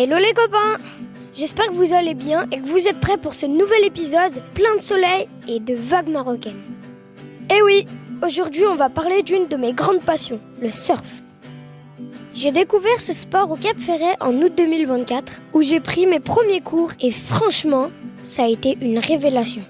Hello les copains! J'espère que vous allez bien et que vous êtes prêts pour ce nouvel épisode plein de soleil et de vagues marocaines. Eh oui, aujourd'hui on va parler d'une de mes grandes passions, le surf. J'ai découvert ce sport au Cap Ferret en août 2024 où j'ai pris mes premiers cours et franchement, ça a été une révélation.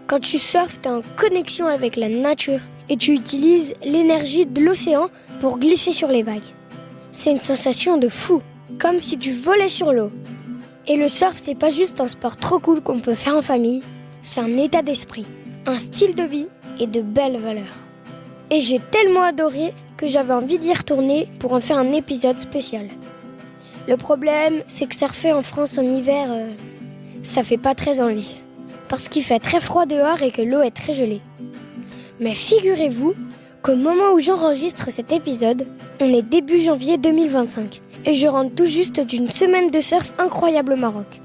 Quand tu surfes, t'es en connexion avec la nature et tu utilises l'énergie de l'océan pour glisser sur les vagues. C'est une sensation de fou, comme si tu volais sur l'eau. Et le surf, c'est pas juste un sport trop cool qu'on peut faire en famille, c'est un état d'esprit, un style de vie et de belles valeurs. Et j'ai tellement adoré que j'avais envie d'y retourner pour en faire un épisode spécial. Le problème, c'est que surfer en France en hiver, ça fait pas très envie, parce qu'il fait très froid dehors et que l'eau est très gelée. Mais figurez-vous qu'au moment où j'enregistre cet épisode, on est début janvier 2025 et je rentre tout juste d'une semaine de surf incroyable au Maroc.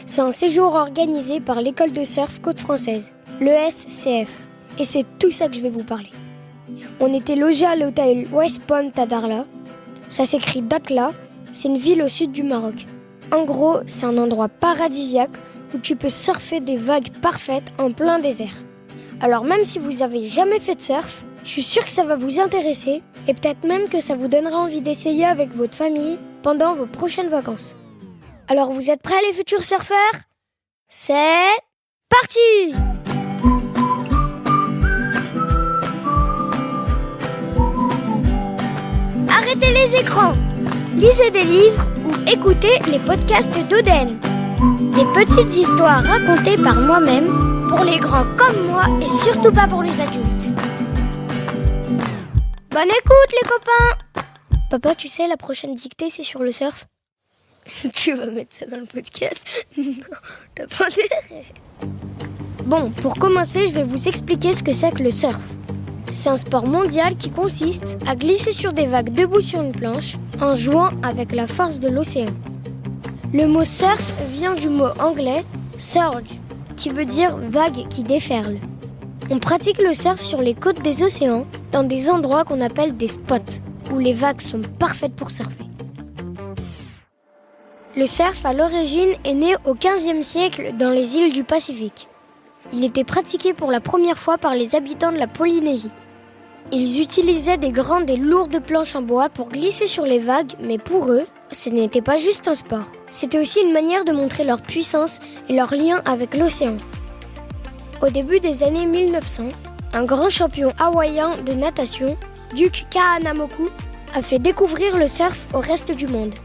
C'est un séjour organisé par l'école de surf Côte Française, l'ESCF, et c'est tout ça que je vais vous parler. On était logés à l'hôtel West Point à Dakhla, ça s'écrit Dakhla, c'est une ville au sud du Maroc. En gros, c'est un endroit paradisiaque où tu peux surfer des vagues parfaites en plein désert. Alors même si vous avez jamais fait de surf, je suis sûre que ça va vous intéresser et peut-être même que ça vous donnera envie d'essayer avec votre famille pendant vos prochaines vacances. Alors vous êtes prêts les futurs surfeurs ? C'est parti ! Arrêtez les écrans, lisez des livres ou écoutez les podcasts d'Oden. Des petites histoires racontées par moi-même pour les grands comme moi et surtout pas pour les adultes. Bonne écoute les copains! Papa, tu sais, la prochaine dictée, c'est sur le surf. Tu vas mettre ça dans le podcast? Non, t'as pas intérêt. Bon, pour commencer, je vais vous expliquer ce que c'est que le surf. C'est un sport mondial qui consiste à glisser sur des vagues debout sur une planche en jouant avec la force de l'océan. Le mot surf vient du mot anglais « surge » qui veut dire « vague qui déferle ». On pratique le surf sur les côtes des océans, dans des endroits qu'on appelle des spots, où les vagues sont parfaites pour surfer. Le surf, à l'origine, est né au XVe siècle dans les îles du Pacifique. Il était pratiqué pour la première fois par les habitants de la Polynésie. Ils utilisaient des grandes et lourdes planches en bois pour glisser sur les vagues, mais pour eux, ce n'était pas juste un sport. C'était aussi une manière de montrer leur puissance et leur lien avec l'océan. Au début des années 1900, un grand champion hawaïen de natation, Duke Kahanamoku, a fait découvrir le surf au reste du monde.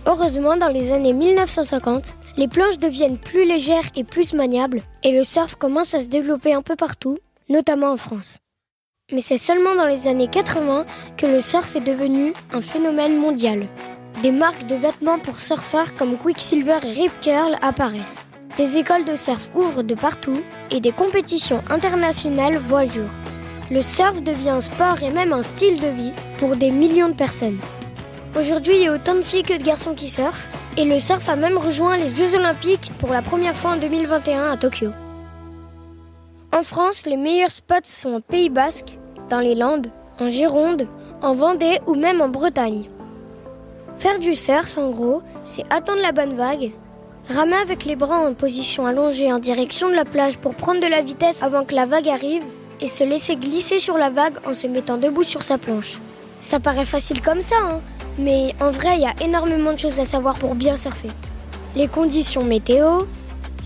Heureusement, dans les années 1950, les planches deviennent plus légères et plus maniables et le surf commence à se développer un peu partout, notamment en France. Mais c'est seulement dans les années 80 que le surf est devenu un phénomène mondial. Des marques de vêtements pour surfeurs comme Quicksilver et Rip Curl apparaissent. Des écoles de surf ouvrent de partout et des compétitions internationales voient le jour. Le surf devient un sport et même un style de vie pour des millions de personnes. Aujourd'hui, il y a autant de filles que de garçons qui surfent et le surf a même rejoint les Jeux Olympiques pour la première fois en 2021 à Tokyo. En France, les meilleurs spots sont en Pays Basque, dans les Landes, en Gironde, en Vendée ou même en Bretagne. Faire du surf, en gros, c'est attendre la bonne vague, ramer avec les bras en position allongée en direction de la plage pour prendre de la vitesse avant que la vague arrive et se laisser glisser sur la vague en se mettant debout sur sa planche. Ça paraît facile comme ça, mais en vrai, il y a énormément de choses à savoir pour bien surfer. Les conditions météo,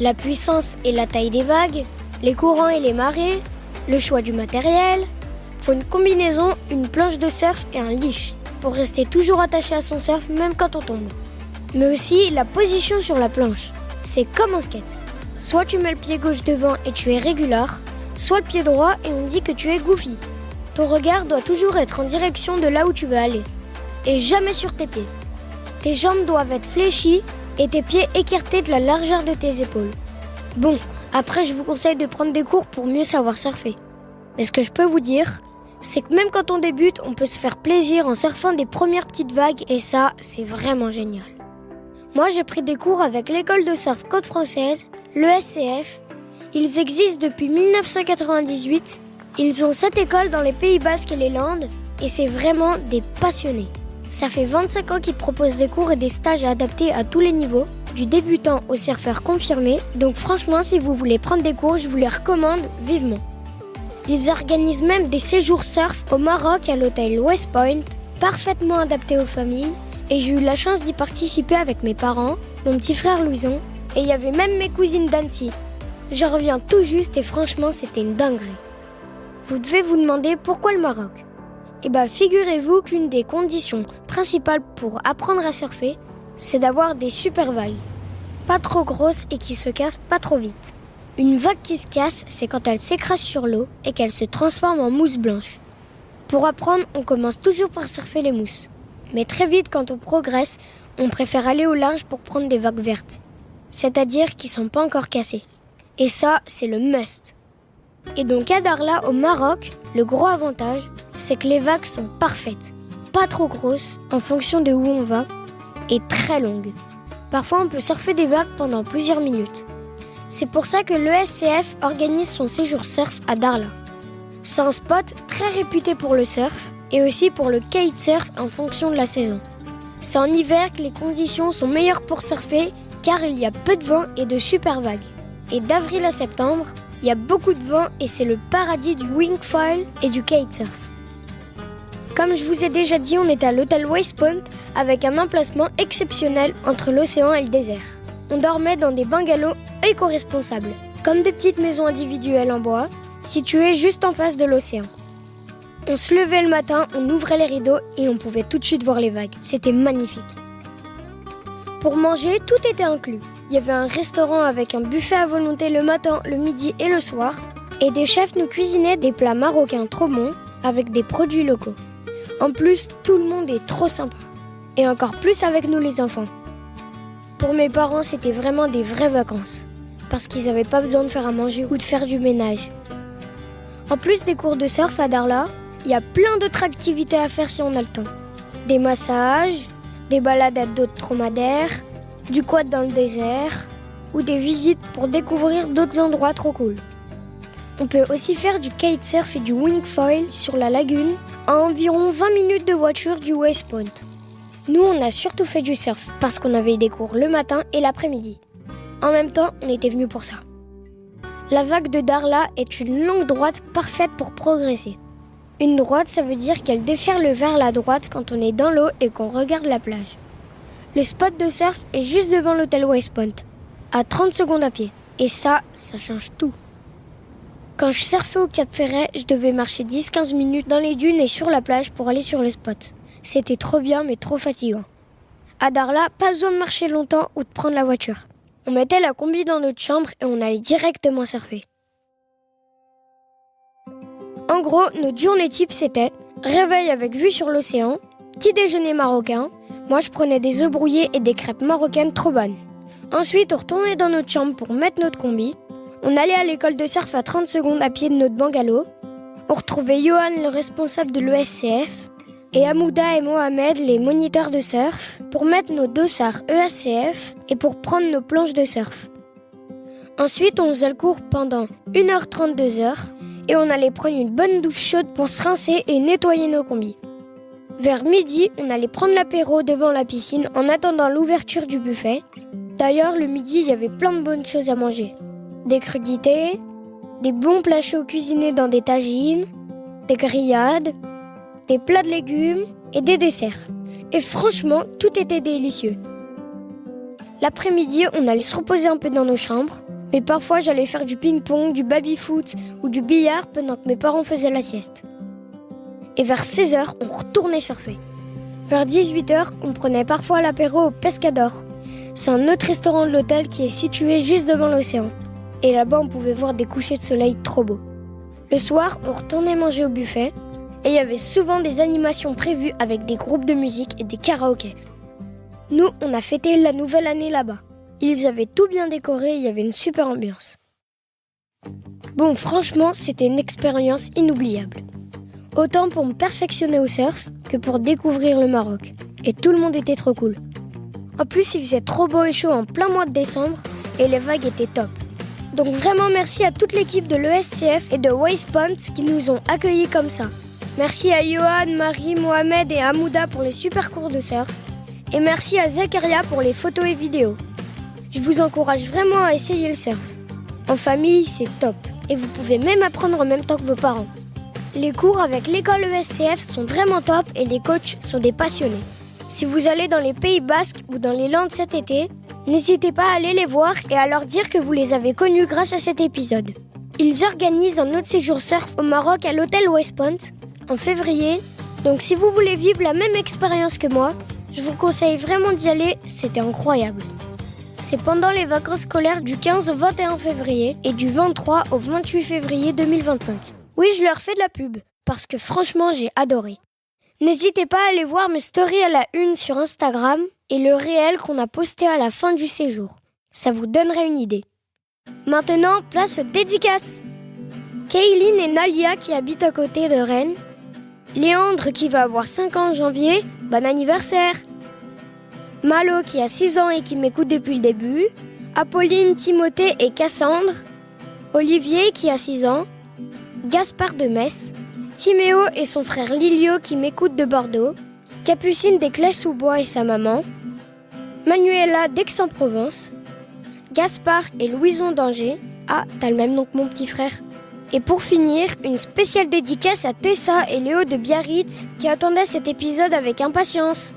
la puissance et la taille des vagues, les courants et les marées, le choix du matériel. Faut une combinaison, une planche de surf et un leash pour rester toujours attaché à son surf même quand on tombe. Mais aussi la position sur la planche. C'est comme en skate. Soit tu mets le pied gauche devant et tu es régular, soit le pied droit et on dit que tu es goofy. Ton regard doit toujours être en direction de là où tu veux aller. Et jamais sur tes pieds. Tes jambes doivent être fléchies et tes pieds écartés de la largeur de tes épaules. Bon, après je vous conseille de prendre des cours pour mieux savoir surfer. Mais ce que je peux vous dire, c'est que même quand on débute, on peut se faire plaisir en surfant des premières petites vagues et ça, c'est vraiment génial. Moi, j'ai pris des cours avec l'école de surf Côte Française, l'ESCF. Ils existent depuis 1998. Ils ont 7 écoles dans les Pays Basques et les Landes et c'est vraiment des passionnés. Ça fait 25 ans qu'ils proposent des cours et des stages adaptés à tous les niveaux, du débutant au surfeur confirmé, donc franchement, si vous voulez prendre des cours, je vous les recommande vivement. Ils organisent même des séjours surf au Maroc à l'hôtel West Point, parfaitement adaptés aux familles, et j'ai eu la chance d'y participer avec mes parents, mon petit frère Louison, et il y avait même mes cousines d'Annecy. Je reviens tout juste et franchement, c'était une dinguerie. Vous devez vous demander pourquoi le Maroc ? Eh bien, figurez-vous qu'une des conditions principales pour apprendre à surfer, c'est d'avoir des super vagues. Pas trop grosses et qui se cassent pas trop vite. Une vague qui se casse, c'est quand elle s'écrase sur l'eau et qu'elle se transforme en mousse blanche. Pour apprendre, on commence toujours par surfer les mousses. Mais très vite, quand on progresse, on préfère aller au large pour prendre des vagues vertes. C'est-à-dire qui sont pas encore cassées. Et ça, c'est le must. Et donc à Dakhla, au Maroc, le gros avantage, c'est que les vagues sont parfaites. Pas trop grosses, en fonction de où on va, et très longues. Parfois, on peut surfer des vagues pendant plusieurs minutes. C'est pour ça que l'ESCF organise son séjour surf à Dakhla. C'est un spot très réputé pour le surf, et aussi pour le kitesurf en fonction de la saison. C'est en hiver que les conditions sont meilleures pour surfer, car il y a peu de vent et de super vagues. Et d'avril à septembre, il y a beaucoup de vent et c'est le paradis du wingfoil et du kitesurf. Comme je vous ai déjà dit, on est à l'hôtel West Point avec un emplacement exceptionnel entre l'océan et le désert. On dormait dans des bungalows éco-responsables, comme des petites maisons individuelles en bois, situées juste en face de l'océan. On se levait le matin, on ouvrait les rideaux et on pouvait tout de suite voir les vagues. C'était magnifique. Pour manger, tout était inclus. Il y avait un restaurant avec un buffet à volonté le matin, le midi et le soir. Et des chefs nous cuisinaient des plats marocains trop bons avec des produits locaux. En plus, tout le monde est trop sympa. Et encore plus avec nous les enfants. Pour mes parents, c'était vraiment des vraies vacances. Parce qu'ils n'avaient pas besoin de faire à manger ou de faire du ménage. En plus des cours de surf à Dakhla, il y a plein d'autres activités à faire si on a le temps. Des massages, des balades à dos de dromadaire, du quad dans le désert ou des visites pour découvrir d'autres endroits trop cool. On peut aussi faire du kitesurf et du wingfoil sur la lagune à environ 20 minutes de voiture du West Point. Nous, on a surtout fait du surf parce qu'on avait des cours le matin et l'après-midi. En même temps, on était venus pour ça. La vague de Dakhla est une longue droite parfaite pour progresser. Une droite, ça veut dire qu'elle déferle vers la droite quand on est dans l'eau et qu'on regarde la plage. Le spot de surf est juste devant l'hôtel West Point, à 30 secondes à pied. Et ça change tout. Quand je surfais au Cap Ferret, je devais marcher 10-15 minutes dans les dunes et sur la plage pour aller sur le spot. C'était trop bien mais trop fatigant. À Dakhla, pas besoin de marcher longtemps ou de prendre la voiture. On mettait la combi dans notre chambre et on allait directement surfer. En gros, notre journée type c'était réveil avec vue sur l'océan, petit déjeuner marocain, moi je prenais des œufs brouillés et des crêpes marocaines trop bonnes. Ensuite, on retournait dans notre chambre pour mettre notre combi. On allait à l'école de surf à 30 secondes à pied de notre bungalow. On retrouvait Johan, le responsable de l'ESCF, et Amouda et Mohamed, les moniteurs de surf, pour mettre nos dossards ESCF et pour prendre nos planches de surf. Ensuite, on faisait le cours pendant 1h30, 2h, et on allait prendre une bonne douche chaude pour se rincer et nettoyer nos combis. Vers midi, on allait prendre l'apéro devant la piscine en attendant l'ouverture du buffet. D'ailleurs, le midi, il y avait plein de bonnes choses à manger. Des crudités, des bons plats chauds cuisinés dans des tagines, des grillades, des plats de légumes et des desserts. Et franchement, tout était délicieux. L'après-midi, on allait se reposer un peu dans nos chambres. Mais parfois, j'allais faire du ping-pong, du baby-foot ou du billard pendant que mes parents faisaient la sieste. Et vers 16h, on retournait surfer. Vers 18h, on prenait parfois l'apéro au Pescador. C'est un autre restaurant de l'hôtel qui est situé juste devant l'océan. Et là-bas, on pouvait voir des couchers de soleil trop beaux. Le soir, on retournait manger au buffet. Et il y avait souvent des animations prévues avec des groupes de musique et des karaokés. Nous, on a fêté la nouvelle année là-bas. Ils avaient tout bien décoré, il y avait une super ambiance. Bon, franchement, c'était une expérience inoubliable. Autant pour me perfectionner au surf que pour découvrir le Maroc. Et tout le monde était trop cool. En plus, il faisait trop beau et chaud en plein mois de décembre et les vagues étaient top. Donc vraiment merci à toute l'équipe de l'ESCF et de West Point qui nous ont accueillis comme ça. Merci à Johan, Marie, Mohamed et Hamouda pour les super cours de surf. Et merci à Zakaria pour les photos et vidéos. Je vous encourage vraiment à essayer le surf. En famille, c'est top. Et vous pouvez même apprendre en même temps que vos parents. Les cours avec l'école ESCF sont vraiment top et les coachs sont des passionnés. Si vous allez dans les Pays Basques ou dans les Landes cet été, n'hésitez pas à aller les voir et à leur dire que vous les avez connus grâce à cet épisode. Ils organisent un autre séjour surf au Maroc à l'hôtel West Point en février. Donc si vous voulez vivre la même expérience que moi, je vous conseille vraiment d'y aller, c'était incroyable. C'est pendant les vacances scolaires du 15 au 21 février et du 23 au 28 février 2025. Oui, je leur fais de la pub, parce que franchement, j'ai adoré. N'hésitez pas à aller voir mes stories à la une sur Instagram et le réel qu'on a posté à la fin du séjour. Ça vous donnerait une idée. Maintenant, place aux dédicaces. Kayline et Nalia qui habitent à côté de Rennes. Léandre qui va avoir 5 ans en janvier, bon anniversaire. Malo qui a 6 ans et qui m'écoute depuis le début. Apolline, Timothée et Cassandre. Olivier qui a 6 ans. Gaspard de Metz. Timéo et son frère Lilio qui m'écoutent de Bordeaux. Capucine des Clés-sous-Bois et sa maman. Manuela d'Aix-en-Provence. Gaspard et Louison d'Angers. Ah, t'as le même nom que mon petit frère. Et pour finir, une spéciale dédicace à Tessa et Léo de Biarritz qui attendaient cet épisode avec impatience.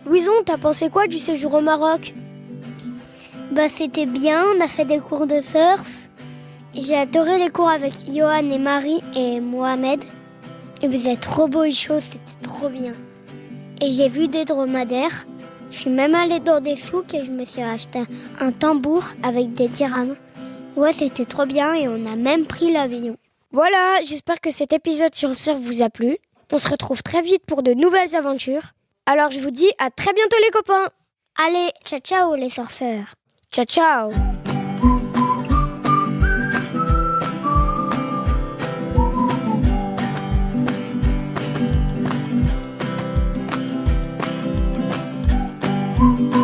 Louison, t'as pensé quoi du séjour au Maroc ? C'était bien, on a fait des cours de surf. J'ai adoré les cours avec Johan et Marie et Mohamed. Et vous êtes trop beaux et chauds, c'était trop bien. Et j'ai vu des dromadaires. Je suis même allée dans des souks et je me suis acheté un tambour avec des dirhams. Ouais, c'était trop bien et on a même pris l'avion. Voilà, j'espère que cet épisode sur le surf vous a plu. On se retrouve très vite pour de nouvelles aventures. Alors je vous dis à très bientôt les copains. Allez, ciao ciao les surfeurs. Ciao ciao. Thank you.